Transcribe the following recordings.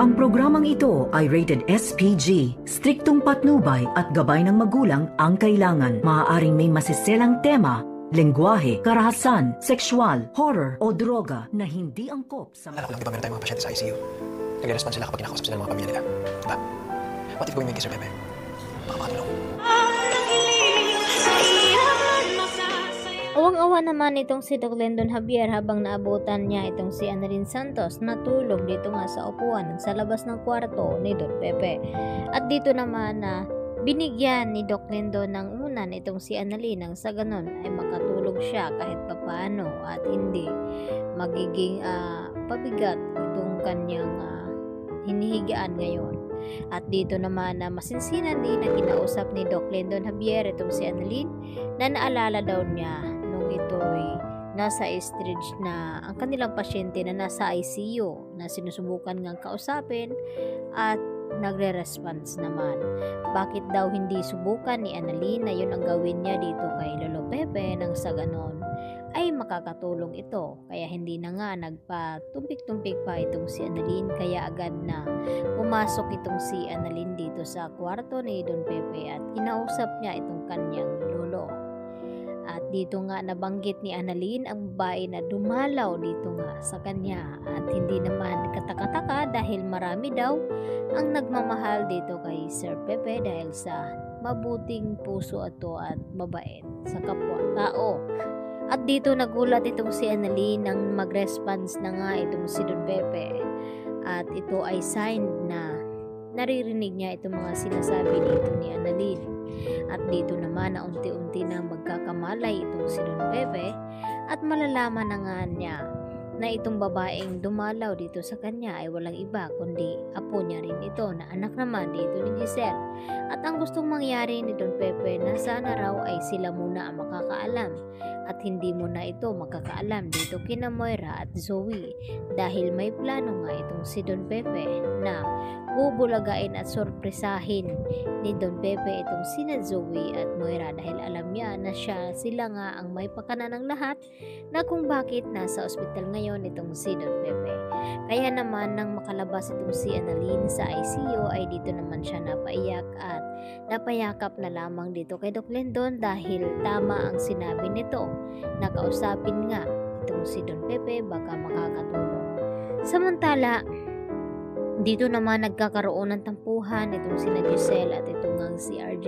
Ang programang ito ay rated SPG. Striktong patnubay at gabay ng magulang ang kailangan. Maaaring may masiselang tema, lengguwahe, karahasan, sexual, horror o droga na hindi angkop sa... Alam ko lang, di ba meron tayong mga pasyente sa ICU? Nagre-respond sila kapag kinakausap sila ng mga pamilya nila. Diba? What if gawin mo yung kay Sir Pepe? Baka makatulong. Awang-awa naman itong si Doc Lendon Javier habang naabutan niya itong si Annalyn Santos na tulog dito nga sa upuan sa labas ng kwarto ni Don Pepe. At dito naman na binigyan ni Doc Lendon ng unan itong si Annalyn nang sa ganon ay makatulog siya kahit papaano at hindi magiging pabigat itong kanyang hinihigaan ngayon. At dito naman na masinsinan din na kinausap ni Doc Lendon Javier itong si Annalyn na naalala daw niya nung ito'y nasa stage na ang kanilang pasyente na nasa ICU na sinusubukan ngang kausapin at nagre-response naman. Bakit daw hindi subukan ni Annalyn na yun ang gawin niya dito kay Lolo Pepe nang sa ganon ay makakatulong ito. Kaya hindi na nga nagpatumpik-tumpik pa itong si Annalyn, kaya agad na pumasok itong si Annalyn dito sa kwarto ni Don Pepe at kinausap niya itong kanyang lolo. At dito nga nabanggit ni Annalyn ang babae na dumalaw dito nga sa kanya at hindi naman kataka-taka dahil marami daw ang nagmamahal dito kay Sir Pepe dahil sa mabuting puso ato at mabait sa kapwa-tao. At dito nagulat itong si Annalyn nang mag-response na nga itong si Don Pepe at ito ay sign na naririnig niya itong mga sinasabi dito ni Annalyn. At dito naman na unti-unti na magkakamalay itong si Don Pepe at malalaman na nga niya na itong babaeng dumalaw dito sa kanya ay walang iba kundi apo niya rin ito na anak naman dito ni Giselle. At ang gustong mangyari ni Don Pepe na sana raw ay sila muna ang makakaalam at hindi mo na ito makakaalam dito kina Moira at Zoe dahil may plano nga itong si Don Pepe na bubulagain at sorpresahin ni Don Pepe itong sina Zoe at Moira dahil alam niya na sila nga ang may pakana ng lahat na kung bakit nasa ospital ngayon itong si Don Pepe. Kaya naman nang makalabas itong si Annalyn sa ICU ay dito naman siya napaiyak at napayakap na lamang dito kay Doc Lendon dahil tama ang sinabi nito na kausapin nga itong si Don Pepe baka makakatulong. Samantala dito naman nagkakaroon ng tampuhan itong sina Giselle at itong ngang si RJ.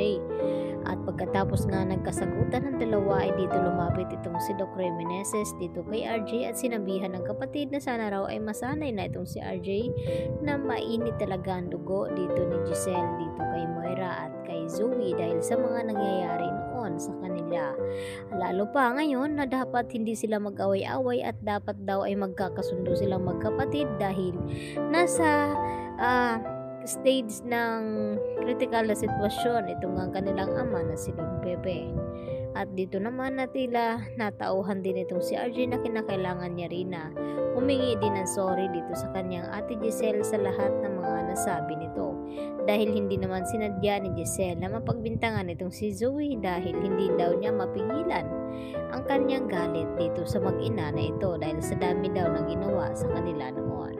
At pagkatapos nga nagkasagutan ng dalawa ay dito lumapit itong si Doc Remeneses dito kay RJ at sinabihan ng kapatid na sana raw ay masanay na itong si RJ na mainit talaga ang dugo dito ni Giselle dito kay Moira at kay Zoe dahil sa mga nangyayari noon sa kanila. Lalo pa ngayon na dapat hindi sila mag-away-away at dapat daw ay magkakasundo silang magkapatid dahil nasa stage ng critical na sitwasyon itong ang kanilang ama na si Don Pepe. At dito naman na tila natauhan din itong si RJ na kinakailangan niya rin na humingi din ng sorry dito sa kanyang ate Giselle sa lahat ng mga nasabi nito dahil hindi naman sinadya ni Giselle na mapagbintangan itong si Zoe dahil hindi daw niya mapigilan ang kanyang galit dito sa mag-ina na ito dahil sa dami daw na ginawa sa kanila noon.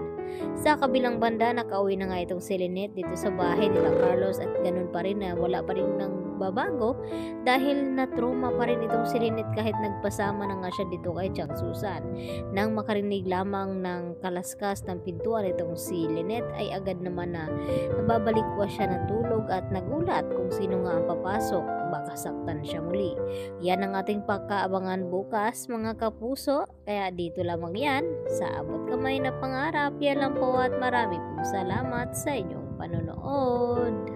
Sa kabilang banda, nakauwi na nga itong si Lynette dito sa bahay nila Carlos at ganun pa rin na wala pa rin ng babago dahil na-trauma pa rin itong si Lynette kahit nagpasama na nga siya dito kay Chang Susan. Nang makarinig lamang ng kalaskas ng pintuan itong si Lynette ay agad naman na nababalikwa siya ng tulog at nagulat kung sino nga ang papasok. Baka saktan siya muli. Yan ang ating pagkaabangan bukas mga kapuso. Kaya dito lamang yan sa Abot Kamay na Pangarap. Yan lang po at marami pong salamat sa inyong panonood.